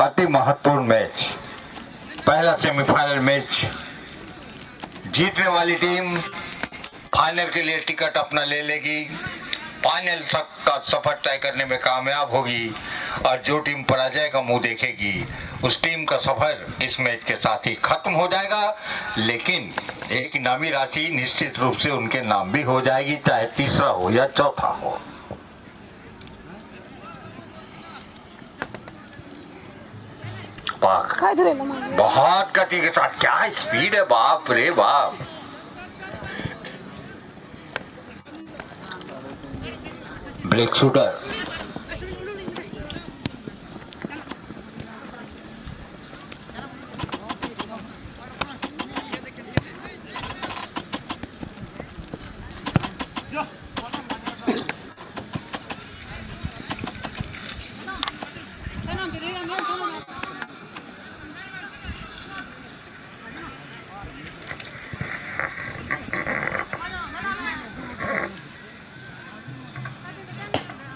अति महत्वपूर्ण मैच, पहला सेमीफाइनल मैच। जीतने वाली टीम फाइनल के लिए टिकट अपना ले लेगी, फाइनल तक का सफर तय करने में कामयाब होगी, और जो टीम पराजय का मुंह देखेगी उस टीम का सफर इस मैच के साथ ही खत्म हो जाएगा। लेकिन एक इनामी राशि निश्चित रूप से उनके नाम भी हो जाएगी, चाहे तीसरा हो या चौथा हो। बहुत गति के साथ, क्या स्पीड है, बाप रे बाप। ब्लैक शूटर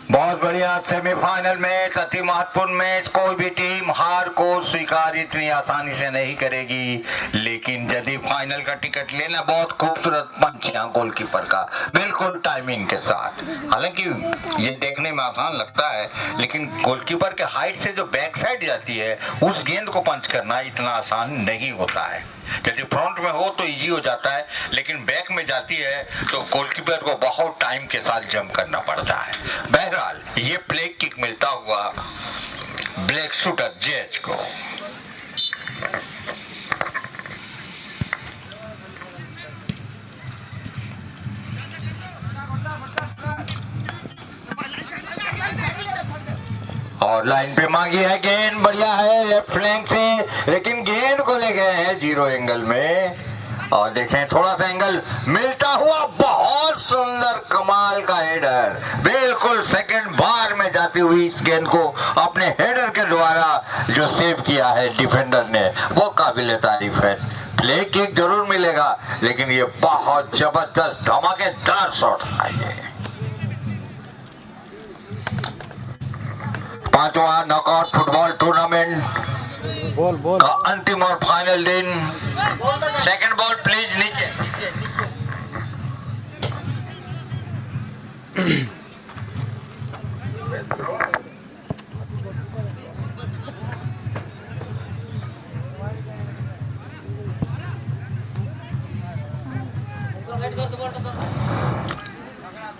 बहुत बढ़िया सेमीफाइनल मैच, अति महत्वपूर्ण मैच। कोई भी टीम हार को स्वीकार इतनी आसानी से नहीं करेगी, लेकिन यदि फाइनल का टिकट लेना, बहुत खूबसूरत पंच यहाँ गोलकीपर का, बिल्कुल टाइमिंग के साथ। हालांकि ये देखने में आसान लगता है, लेकिन गोलकीपर के हाइट से जो बैक साइड जाती है, उस गेंद को पंच करना इतना आसान नहीं होता है। यदि फ्रंट में हो तो इजी हो जाता है, लेकिन बैक में जाती है तो गोलकीपर को बहुत टाइम के साथ जंप करना पड़ता है। बहरहाल ये फ्लैग किक मिलता हुआ ब्लैक शूटर जेज को। और लाइन पे मांगी है गेंद, बढ़िया है लेफ्ट फ्लैंक से, लेकिन गेंद को ले गए हैं जीरो एंगल में। और देखें थोड़ा सा एंगल मिलता हुआ, बहुत सुंदर कमाल का हेडर, बिल्कुल सेकंड बार में जाती हुई इस गेंद को अपने हेडर के द्वारा जो सेव किया है डिफेंडर ने, वो काबिल तारीफ है। प्ले किक जरूर मिलेगा, लेकिन ये बहुत जबरदस्त धमाकेदार शॉट था ये। पांचवा नॉकआउट फुटबॉल टूर्नामेंट का अंतिम और फाइनल दिन। सेकंड बॉल प्लीज नीचे।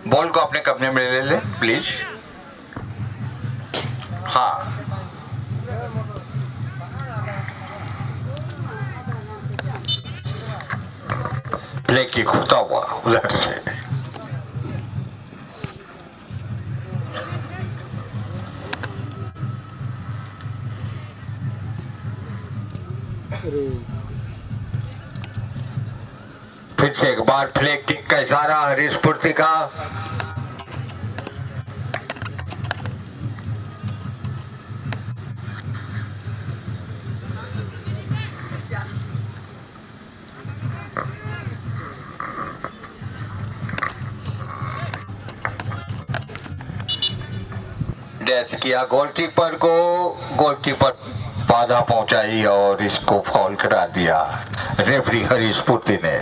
बॉल को अपने कब्जे में ले ले प्लीज। हाँ, प्ले किक होता हुआ उधर से। फिर से एक बार प्ले किक का इशारा हरीश पूर्ति का। डैश किया गोलकीपर को, गोलकीपर बाधा पहुंचाई और इसको फाउल करा दिया रेफरी हरीश पूर्ति ने,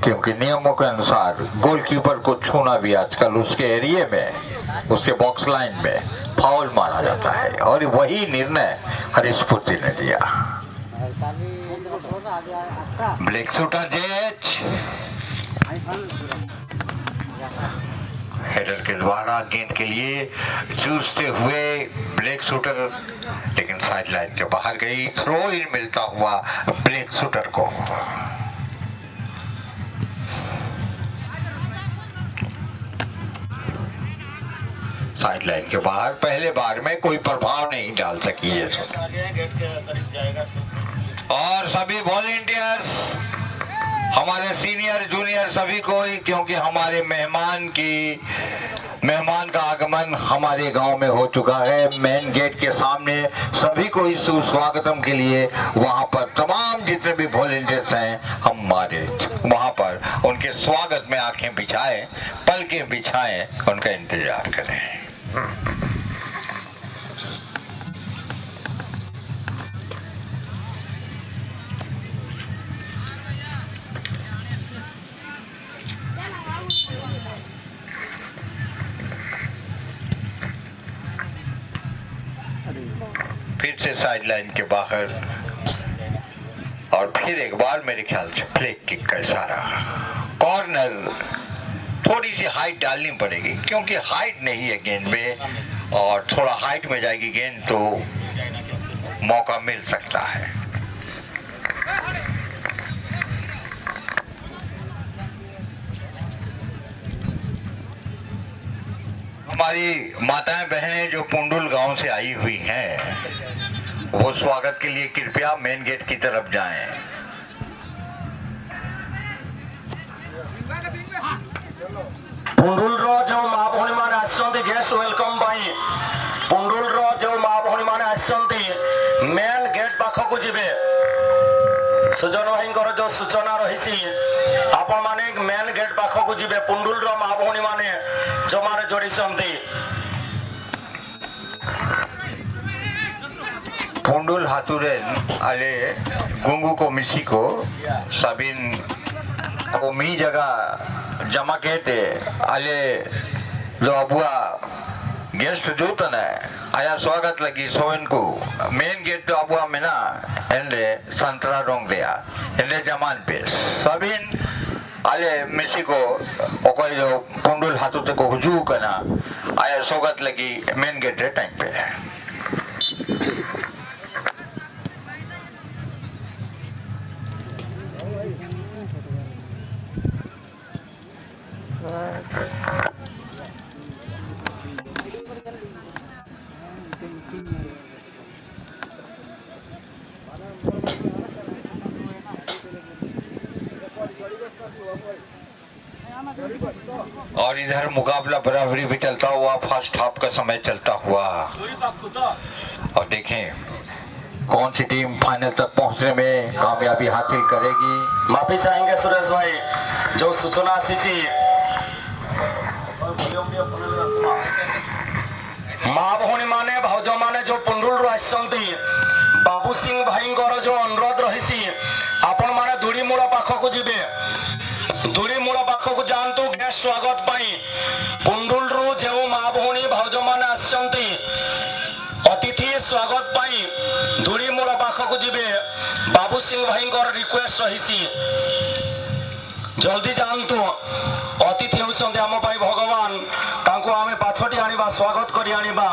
क्योंकि नियमों के अनुसार गोलकीपर को छूना भी आजकल उसके एरिया में, उसके बॉक्स लाइन में फाउल माना जाता है, और वही निर्णय हरीश पूर्ति ने लिया। ब्लैक शूटर जेज हेडर के द्वारा गेंद के लिए जूझते हुए ब्लैक शूटर, लेकिन साइड लाइन के बाहर गई। थ्रो इन मिलता हुआ ब्लैक शूटर को। साइड लाइन के बाहर पहले बार में कोई प्रभाव नहीं डाल सकी है। और सभी वॉलेंटियर्स, हमारे सीनियर जूनियर सभी को, क्योंकि हमारे मेहमान का आगमन हमारे गांव में हो चुका है। मेन गेट के सामने सभी को इस सुस्वागतम के लिए वहां पर तमाम जितने भी वॉलेंटियर्स हैं हमारे वहां पर उनके स्वागत में आंखें बिछाएं, पलकें बिछाएं, उनका इंतजार करें। फिर से साइड लाइन के बाहर और फिर एक बार मेरे ख्याल से फ्लैग किक का इशारा। कॉर्नर, थोड़ी सी हाइट डालनी पड़ेगी क्योंकि हाइट नहीं है गेंद में, और थोड़ा हाइट में जाएगी गेंद तो मौका मिल सकता है। हमारी माताएं बहनें जो पुंडुल गांव से आई हुई हैं, वो स्वागत के लिए कृपया मेन गेट की तरफ जाएं। पुंडुल रो जो माँ भौणी माने आसंती गेस्ट वेलकम पाई पुंडुल रो जो माँ भौणी माने आसंती मेन गेट पाख को जिबे सुजन भाई जो सूचना रही आपण माने मेन गेट पाख को जिबे पुंडुल रो माँ भौणी माने जो माने जोड़ी संती पुंडुल हाथुरेन आले गुंगू को मिसी को साबिन को मी जगह जमा कहते आले जो अबुआ गेस्ट जो तने आया स्वागत लगी सोन को मेन गेट तो अबुआ में ना एंडे संतरा रोंग दिया एंडे जमान पे साबिन आले मिसी को ओकोई जो पुंडुल हाथुते को हुजू करना आया स्वागत लगी मेन गेट रे टाइम पे और इधर मुकाबला बराबरी भी चलता हुआ फर्स्ट हाफ का समय चलता हुआ। और देखें कौन सी टीम फाइनल तक पहुंचने में कामयाबी हासिल करेगी। माफी चाहेंगे सुरेश भाई जो सूचना सी माँ भौणी माने भाउज माने जो पुंडुल रो आसंती बाबू सिंह भाई जो अनुरोध रही आपण माने धूड़ी मूल पाख को जिबे धूड़ी मूल पाख को जानतु गेस्ट स्वागत पाई पुंडुल रो जो माँ भौणी भाउज माने आसंती अतिथि स्वागत पाई धूड़ी मूल पाख को जिबे बाबू सिंह भाई रिक्वेस्ट रही जल्दी जानतु अतिथि होउछन्ते आम पाई भगवान तांको आमे पाछटी आनिबा स्वागत करी आनिबा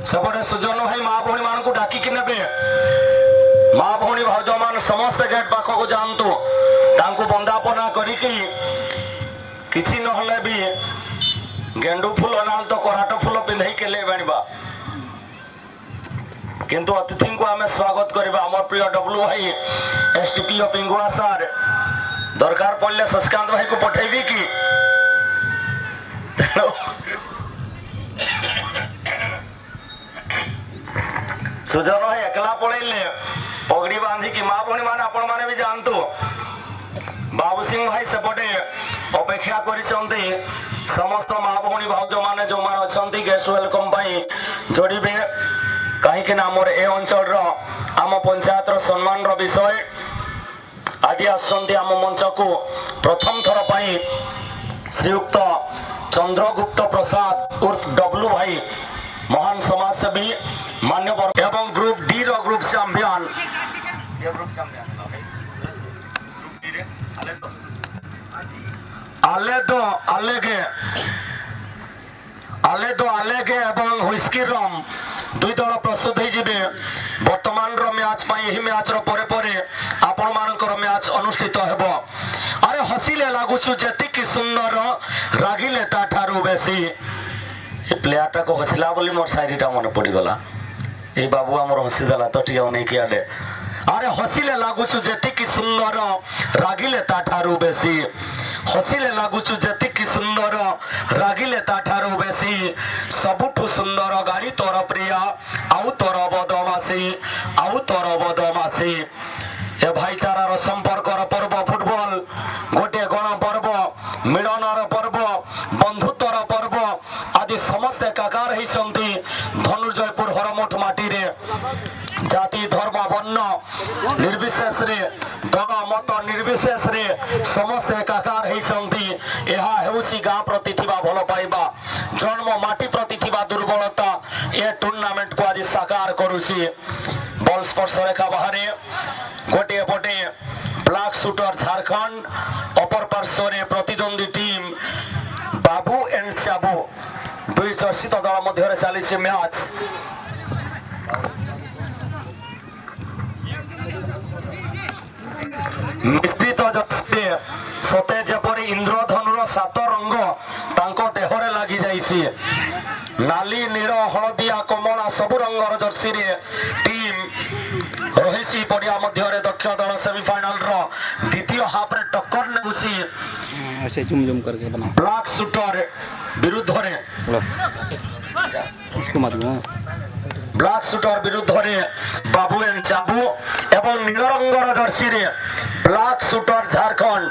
सेपटे सुजन भाई माँ भौणी मान को डाकी कि नेबे माँ भौणी भाउज मान समस्त गेट पाख को जानतु तांको बंदापना करिकी किछि नहले भी गेंडू फूल नाल तो कराट फूल पिंधई के ले बानिबा किंतु अतिथि को आमे स्वागत करबा हमर प्रिय डब्लू भाई एसटीपीओ पिंगुआ सर दरकार पड़ले शशिकांत भाई को पठेबी की सुजन भाई एकला पड़े पगड़ी बांधी की माँ भौणी मान आपण माने भी जानतु बाबू सिंह भाई सेपटे अपेक्षा करिसंती समस्त माँ भौणी भाउज माने जो मान अछंती गेस्ट वेलकम पाई जोड़ीबे कहीं आमर ए अंचल आम पंचायत सम्मान विषय आज आसंती आम मंच को प्रथम थर पाई श्रीयुक्त चंद्रगुप्त प्रसाद उर्फ डब्लू भाई महान समाजसेवी मान्यवर एवं ग्रुप डी रो ग्रुप चैंपियन आलेगे एवं हुइस्की रम दुई दल प्रस्तुत होइजिबे वर्तमान रो मैच पाई एही मैच रो परे परे आपण मानकर मैच अनुष्ठित हेबो। अरे हसिले लागुछु जेति कि सुंदर रागिले ताठारु बेसी ଏ ପ୍ଲେୟାରଟାକୁ ହସିଲା ବୋଲି ମୋର ଶାୟରୀଟା ମନେ ପଡ଼ିଗଲା। ଏଇ ବାବୁ ଆମର ହସିଦେଲା ତ ଟିକେ ଅନେଇକି ଆଡ଼େ। ଆରେ ହସିଲେ ଲାଗୁଛୁ ଯେତିକି ସୁନ୍ଦର, ରାଗିଲେ ତାଠାରୁ ବେଶୀ। ହସିଲେ ଲାଗୁଛୁ ଯେତିକି ସୁନ୍ଦର, ରାଗିଲେ ତାଠାରୁ ବେଶୀ। ସବୁଠୁ ସୁନ୍ଦର ଗାଡ଼ି ତୋର ପ୍ରିୟ, ଆଉ ତୋର ବଦମାସି, ଆଉ ତୋର ବଦମାସି। ଏ ଭାଇଚାରାର ସମ୍ପର୍କର ପର୍ବ ଫୁଟବଲ ଗୋଟିଏ ଗଣପର୍ବ, ମିଳନର ପର୍ବ, ବନ୍ଧୁତ୍ୱର ପର୍ବ। ଆଜି ସମସ୍ତେ ଏକାକାର ହେଇଛନ୍ତି ଧନୁର୍ଜୟପୁର ହରମୁଠ ମାଟିରେ। ଜାତି ଧର୍ମ ବର୍ଣ୍ଣ ନିର୍ବିଶେଷରେ, ଦଳ ମତ ନିର୍ବିଶେଷରେ ସମସ୍ତେ ଏକାକାର ହେଇଛନ୍ତି। ଏହା ହେଉଛି ଗାଁ ପ୍ରତି ଥିବା ଭଲ ପାଇବା, ଜନ୍ମ ମାଟି ପ୍ରତି ଥିବା ଦୁର୍ବଳତା ଏ ଟୁର୍ଣ୍ଣାମେଣ୍ଟକୁ ଆଜି ସାକାର କରୁଛି। ବଲ୍ ସ୍ପର୍ଶ ରେଖା ବାହାରେ ଗୋଟିଏ ପଟେ ବ୍ଲାକ୍ ସୁଟର ଝାରଖଣ୍ଡ, ଅପର ପାର୍ଶ୍ୱରେ ପ୍ରତିଦ୍ୱନ୍ଦ୍ୱୀ ଟିମ୍ ବାବୁ ଏଣ୍ଡ ଚାବୁ। ଦୁଇ ଚର୍ଚ୍ଚିତ ଦଳ ମଧ୍ୟରେ ଚାଲିଛି ମ୍ୟାଚ୍। ମିଶ୍ରିତ ଜର୍ସିରେ ସତେ ଯେପରି ଇନ୍ଦ୍ରଧନୁର 7 ରଙ୍ଗ ତାଙ୍କ ଦେହରେ ଲାଗି ଯାଇଛି। ନାଲି, ନୀଳ, ହଳଦିଆ, କମଳା ସବୁ ରଙ୍ଗର ଜର୍ସିରେ ଟିମ୍ ରହିଛି ପଡ଼ିଆ ମଧ୍ୟରେ। ଦକ୍ଷ ଦଳ ସେମିଫାଇନାଲର ଦ୍ୱିତୀୟ ହାଫରେ ଟକ୍କର ନେଉଛି ऐसे जुम जुम करके बना ବ୍ଲାକ୍ ସୁଟର ବିରୁଦ୍ଧରେ। इसको मत घुमाओ। ବ୍ଲାକ୍ ସୁଟର ବିରୁଦ୍ଧରେ ବାବୁ ଏଣ୍ଡ ଚାବୁ ଏବଂ ନୀଳ ରଙ୍ଗର ଜର୍ସିରେ ବ୍ଲାକ୍ ସୁଟର ଝାରଖଣ୍ଡ।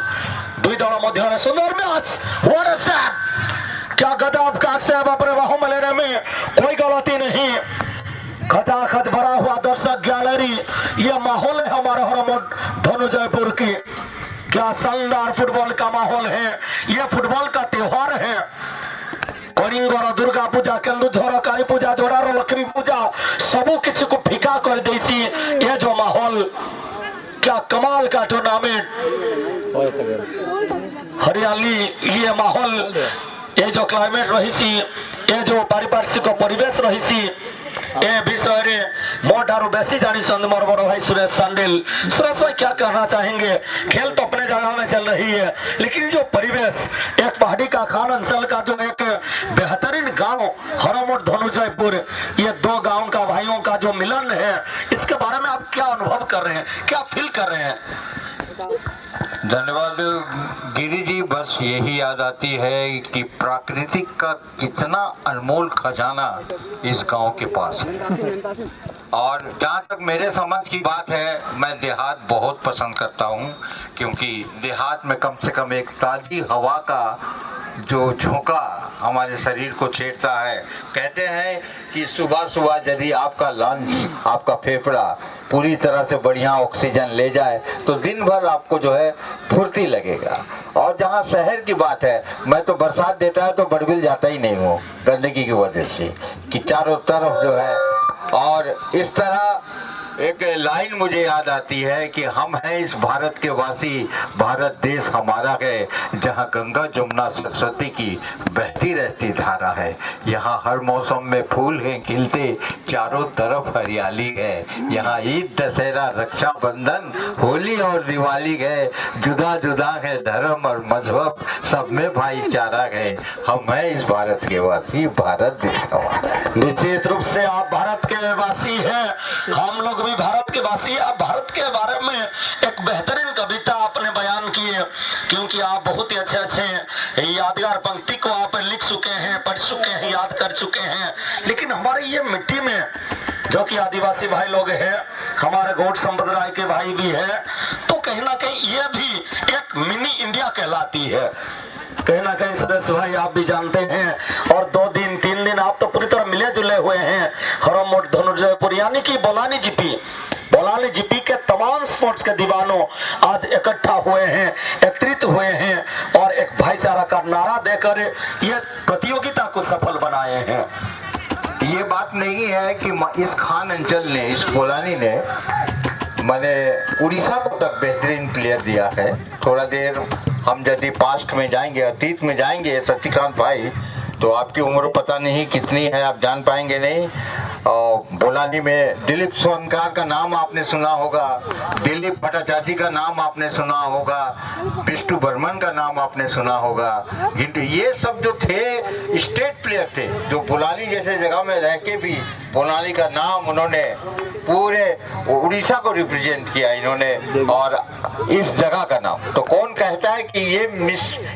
ଦୁଇ ଦଳ ମଧ୍ୟରେ ସୁନ୍ଦର ମ୍ୟାଚ୍। What a save! क्या गजब का सेव! अपने बाहुबली मेले में कोई गलती नहीं। खचाखच भरा हुआ दर्शक गैलरी, ये माहौल है हमारे हरमोट धनुजयपुर की। क्या शानदार फुटबॉल का माहौल है, ये फुटबॉल का त्योहार है। कलिंगर दुर्गा पूजा, केन्दुझर काली पूजा, जोड़ार लक्ष्मी पूजा सबू किसी को फीका कर देसी ये जो माहौल। क्या कमाल का टूर्नामेंट, हरियाली ये माहौल, ये जो क्लाइमेट रही, ये जो पारिपार्श्विक परिवेश रही, ए विषय मोठारू बेसी जानी मोर बड़ भाई सुरेश सांडिल। सुरेश भाई क्या कहना चाहेंगे? खेल तो अपने जगह में चल रही है, लेकिन जो परिवेश एक पहाड़ी का खान अंचल का जो एक बेहतरीन गांव हरमोट धनुजयपुर, ये दो गांव का भाइयों का जो मिलन है, इसके बारे में आप क्या अनुभव कर रहे हैं, क्या फील कर रहे हैं? धन्यवाद गिरी जी। बस यही याद आती है कि प्राकृतिक का कितना अनमोल खजाना इस गांव के पास है। और जहाँ तक मेरे समझ की बात है, मैं देहात बहुत पसंद करता हूँ, क्योंकि देहात में कम से कम एक ताज़ी हवा का जो झोंका हमारे शरीर को छेड़ता है। कहते हैं कि सुबह सुबह यदि आपका लंग्स, आपका फेफड़ा पूरी तरह से बढ़िया ऑक्सीजन ले जाए तो दिन भर आपको जो है फुर्ती लगेगा। और जहाँ शहर की बात है, मैं तो बरसात देता है तो बड़बिल जाता ही नहीं हूँ गंदगी की वजह से, कि चारों तरफ जो है। और इस तरह एक लाइन मुझे याद आती है कि हम हैं इस भारत के वासी, भारत देश हमारा है, जहाँ गंगा जमुना सरस्वती की बहती रहती धारा है। यहाँ हर मौसम में फूल हैं खिलते, चारों तरफ हरियाली है। यहाँ ईद, दशहरा, रक्षाबंधन, होली और दिवाली है। जुदा जुदा है धर्म और मजहब, सब में भाईचारा है। हम हैं इस भारत के वासी, भारत देश हमारा है। निश्चित रूप से आप भारत के वासी हैं, हम लोग भी भारत के वासी। आप भारत के बारे में एक बेहतरीन कविता आपने बयान की है, क्योंकि आप बहुत ही अच्छे यादगार पंक्ति को आप लिख चुके हैं, पढ़ चुके हैं, याद कर चुके हैं। लेकिन हमारे ये मिट्टी में जो कि आदिवासी भाई लोग हैं, हमारे गौड़ संप्रदाय के भाई भी हैं, तो कहीं ना कहीं ये भी एक मिनी इंडिया कहलाती है। कहीं ना कहीं सुरेश भाई आप भी जानते हैं। और 2 दिन 3 दिन आप तो पूरी तरह मिले जुले हुए हैं हरमोट धनुजयपुर, यानी कि बोलानी जीपी के तमाम स्पोर्ट्स के दीवानों आज इकट्ठा हुए हैं, एकत्रित हुए हैं और एक भाईचारा का नारा देकर ये प्रतियोगिता को सफल बनाए हैं। ये बात नहीं है कि इस खान अंचल ने, इस बोलानी ने मैंने उड़ीसा को तक बेहतरीन प्लेयर दिया है। थोड़ा देर हम यदि पास्ट में जाएंगे, अतीत में जाएंगे शशिकांत भाई, तो आपकी उम्र पता नहीं कितनी है, आप जान पाएंगे नहीं। और बोलानी में दिलीप सोनकार का नाम आपने सुना होगा, दिलीप भट्टाचार्य का नाम आपने सुना होगा, विष्णु बर्मन का नाम आपने सुना होगा। किंतु ये सब जो थे स्टेट प्लेयर थे, जो बोलानी जैसे जगह में रह के भी बोलानी का नाम उन्होंने पूरे उड़ीसा को रिप्रेजेंट किया इन्होंने, और इस जगह का नाम। तो कौन कहता है कि ये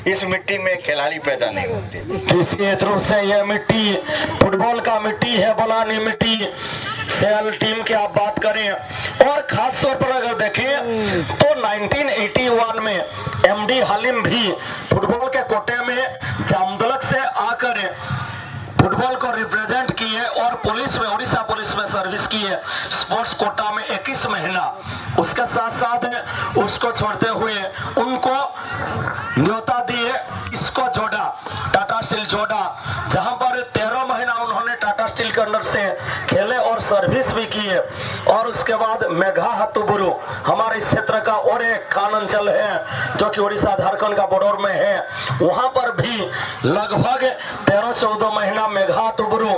इस मिट्टी में खिलाड़ी पैदा नहीं होते? निश्चित रूप से ये मिट्टी फुटबॉल का मिट्टी है, बोलानी मिट्टी। सेल टीम की आप बात करें और खास तौर पर अगर देखें तो 1981 में एमडी हलीम भी फुटबॉल के कोटे में जामदुलक से आकर फुटबॉल को रिप्रेजेंट किए और पुलिस में, उड़ीसा पुलिस में सर्विस की है, स्पोर्ट्स कोटा में 21 महीना। उसके साथ साथ उसको छोड़ते हुए उनको न्योता दिए, इसको जोड़ा, टाटा स्टील जोड़ा, जहां पर 13 महीना उन्होंने टाटा स्टील के अंडर से खेले और सर्विस भी की है। और उसके बाद मेघा हाथुबुरु हमारे इस क्षेत्र का और एक खान अंचल है जो कि उड़ीसा झारखंड का बॉर्डर में है, वहां पर भी लगभग 13-14 महीना मेघा हाथुबुरु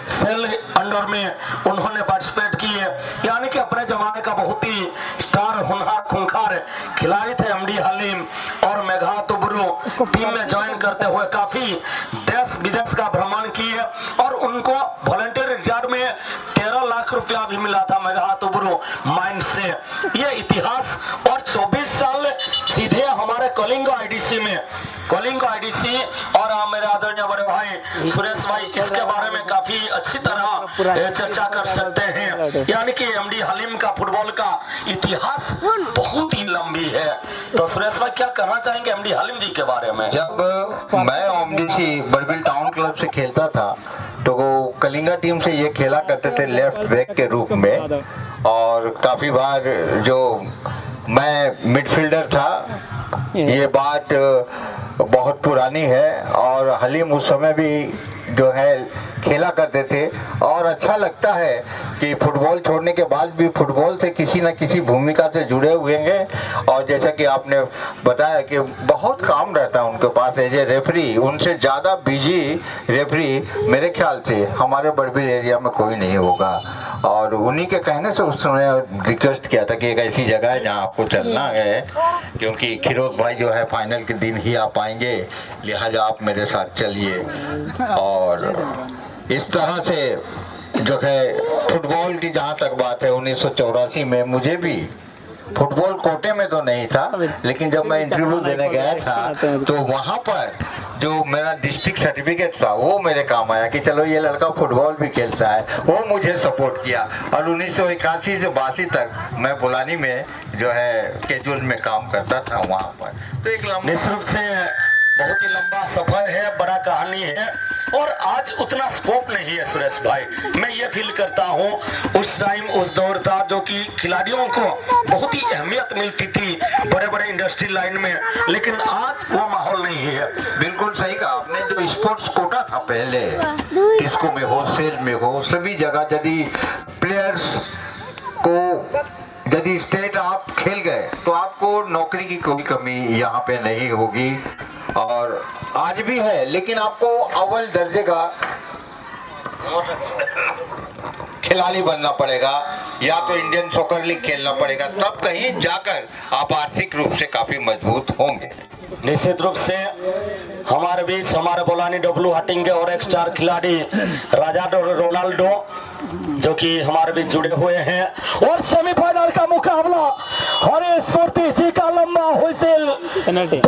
सेल अंडर में उन्होंने पार्टिसिपेट किए। यानी कि अपने जमाने का बहुत ही स्टार होनहार खूंखार खिलाड़ी थे एमडी हलीम और मेघा हाथुबुरु। टीम में ज्वाइन करते हुए काफी देश विदेश का भ्रमण किए और उनको वॉलंटियर रिटायर्ड में 13 लाख रुपया भी मिला था मेघा हाथुबुरु माइंड से। ये इतिहास, और 24 साल सीधे हमारे कलिंग आईडीसी में, कलिंग आईडीसी और मेरे आदरणीय बड़े भाई सुरेश भाई इसके बारे में काफी अच्छी तरह चर्चा कर सकते हैं। यानी कि एमडी हलीम का फुटबॉल का इतिहास बहुत ही लंबी है। तो सुरेश भाई क्या कहना चाहेंगे एमडी हलीम जी के बारे में? जब मैं ओमडीसी बड़बिल टाउन क्लब से खेलता था तो वो कलिंगा टीम से ये खेला करते थे लेफ्ट बैक के रूप में, और काफी बार जो मैं मिडफील्डर था। ये बात बहुत पुरानी है और हलीम उस समय भी जो है खेला करते थे। और अच्छा लगता है कि फुटबॉल छोड़ने के बाद भी फुटबॉल से किसी न किसी भूमिका से जुड़े हुए हैं। और जैसा कि आपने बताया कि बहुत काम रहता है उनके पास एज ए रेफरी, उनसे ज़्यादा बिजी रेफरी मेरे ख्याल से हमारे बड़बिल एरिया में कोई नहीं होगा। और उन्हीं के कहने से उस समय रिक्वेस्ट किया था कि एक ऐसी जगह है जहाँ आपको चलना है, क्योंकि खिरोज भाई जो है फाइनल के दिन ही आ पाएंगे, लिहाजा आप मेरे साथ चलिए। और इस तरह से जो है फुटबॉल की जहाँ तक बात है, 1984 में मुझे भी फुटबॉल कोटे में तो नहीं था, लेकिन जब मैं इंटरव्यू देने गया था तो वहाँ पर जो मेरा डिस्ट्रिक्ट सर्टिफिकेट था वो मेरे काम आया कि चलो ये लड़का फुटबॉल भी खेलता है, वो मुझे सपोर्ट किया। और 1981 से 82 तक मैं बोलानी में जो है कैजुअल में काम करता था वहाँ पर। तो एक निश्चित रूप से बहुत ही लंबा सफर है, बड़ा कहानी है और आज उतना स्कोप नहीं है सुरेश भाई। मैं ये फील करता हूँ उस टाइम उस दौर था जो कि खिलाड़ियों को बहुत ही अहमियत मिलती थी बड़े बड़े इंडस्ट्री लाइन में, लेकिन आज वो माहौल नहीं है। बिल्कुल सही कहा आपने। जो स्पोर्ट्स कोटा था पहले, इसको में हो, सेल में हो, सभी जगह यदि प्लेयर्स को यदि स्टेट आप खेल गए तो आपको नौकरी की कोई कमी यहाँ पे नहीं होगी, और आज भी है, लेकिन आपको अव्वल दर्जे का खिलाड़ी बनना पड़ेगा या तो इंडियन सॉकर लीग खेलना पड़ेगा, तब कहीं जाकर आप आर्थिक रूप से काफी मजबूत होंगे। निश्चित रूप से हमारे बीच हमारे बोलानी डब्लू हटिंगे और एक स्टार खिलाड़ी राजा रोनाल्डो जो कि हमारे बीच जुड़े हुए हैं, और सेमीफाइनल का मुकाबला हरे स्फूर्ति जी का लंबा हुइसिल